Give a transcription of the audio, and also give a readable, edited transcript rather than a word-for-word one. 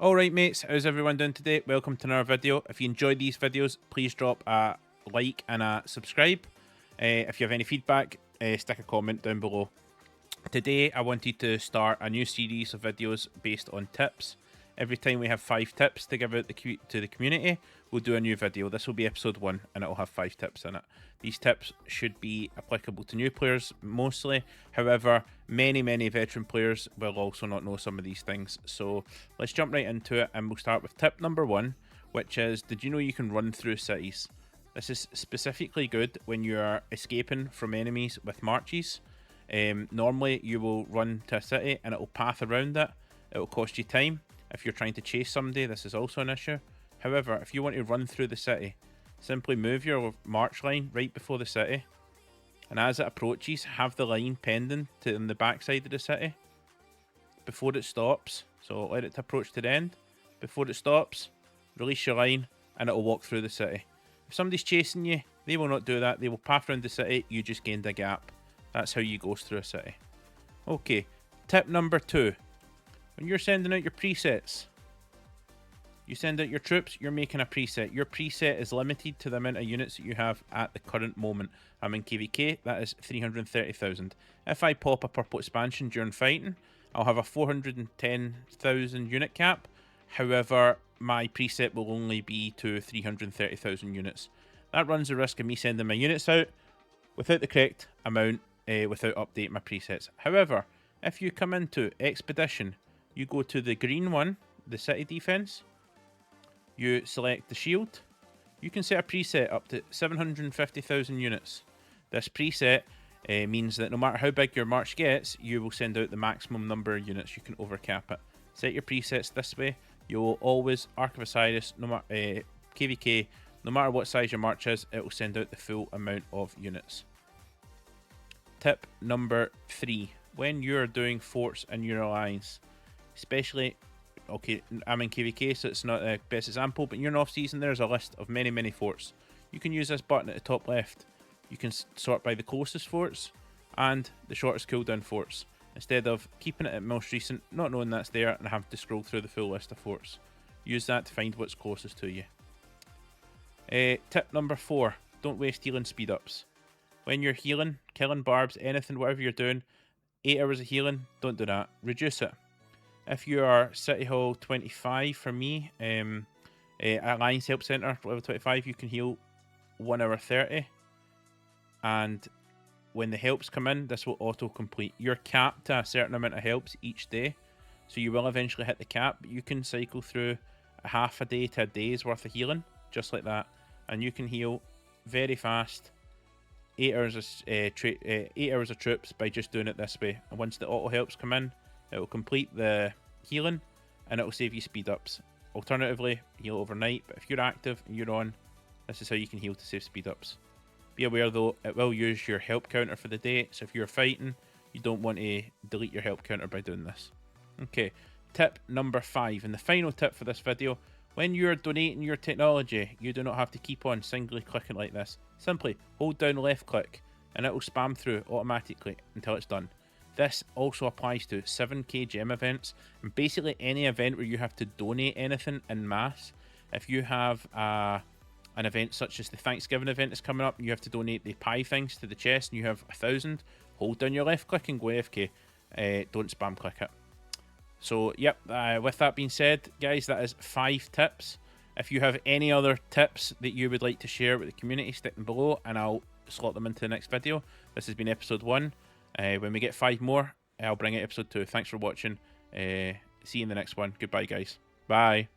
Alright mates, how's everyone doing today? Welcome to another video. If you enjoyed these videos, please drop a like and a subscribe. If you have any feedback, stick a comment down below. Today I wanted to start a new series of videos based on tips. Every time we have 5 tips to give out to the community, we'll do a new video. This will be episode 1 and it'll have 5 tips in it. These tips should be applicable to new players mostly. However, many veteran players will also not know some of these things. So let's jump right into it, and we'll start with tip number 1, which is, did you know you can run through cities? This is specifically good when you are escaping from enemies with marches. Normally you will run to a city and it will path around it. It will cost you time. If you're trying to chase somebody, this is also an issue. However, if you want to run through the city, simply move your march line right before the city, and as it approaches, have the line pending to the backside of the city before it stops. So let it approach to the end. Before it stops, release your line and it will walk through the city. If somebody's chasing you, they will not do that. They will path around the city. You just gained a gap. That's how you go through a city. Okay, tip number 2. When you're sending out your presets, you send out your troops, you're making a preset. Your preset is limited to the amount of units that you have at the current moment. I'm in KVK, that is 330,000. If I pop a purple expansion during fighting, I'll have a 410,000 unit cap. However, my preset will only be to 330,000 units. That runs the risk of me sending my units out without the correct amount, without updating my presets. However, if you come into Expedition, you go to the green one, the city defense, you select the shield, you can set a preset up to 750,000 units. This preset means that no matter how big your march gets, you will send out the maximum number of units. You can overcap it. Set your presets this way, you will always, Arc of Osiris, KVK, no matter what size your march is, it will send out the full amount of units. Tip number 3. When you're doing forts in your alliance, especially, okay, I'm in KVK, so it's not the best example, but in your off-season, there's a list of many forts. You can use this button at the top left. You can sort by the closest forts and the shortest cooldown forts, instead of keeping it at most recent, not knowing that's there, and having to scroll through the full list of forts. Use that to find what's closest to you. Tip number 4. Don't waste healing speed-ups. When you're healing, killing barbs, anything, whatever you're doing, 8 hours of healing, don't do that. Reduce it. If you are City Hall 25, for me, Alliance Help Center, level 25, you can heal 1 hour 30. And when the helps come in, this will auto-complete. You're capped to a certain amount of helps each day, so you will eventually hit the cap. But you can cycle through a half a day to a day's worth of healing, just like that. And you can heal very fast 8 hours of 8 hours of troops by just doing it this way. And once the auto helps come in, it will complete the healing and it will save you speed ups. Alternatively, heal overnight, but if you're active and you're on, this is how you can heal to save speed ups. Be aware though, it will use your help counter for the day, so if you're fighting, you don't want to delete your help counter by doing this. Okay, tip number 5, and the final tip for this video. When you're donating your technology, you do not have to keep on singly clicking like this. Simply hold down left click and it will spam through automatically until it's done. This also applies to 7k gem events and basically any event where you have to donate anything en masse. If you have an event such as the Thanksgiving event is coming up and you have to donate the pie things to the chest and you have 1,000, hold down your left click and go AFK. Don't spam click it. So yep, with that being said, guys, that is 5 tips. If you have any other tips that you would like to share with the community, stick them below and I'll slot them into the next video. This has been episode 1. When we get 5 more, I'll bring it episode 2. Thanks for watching. See you in the next one. Goodbye, guys. Bye.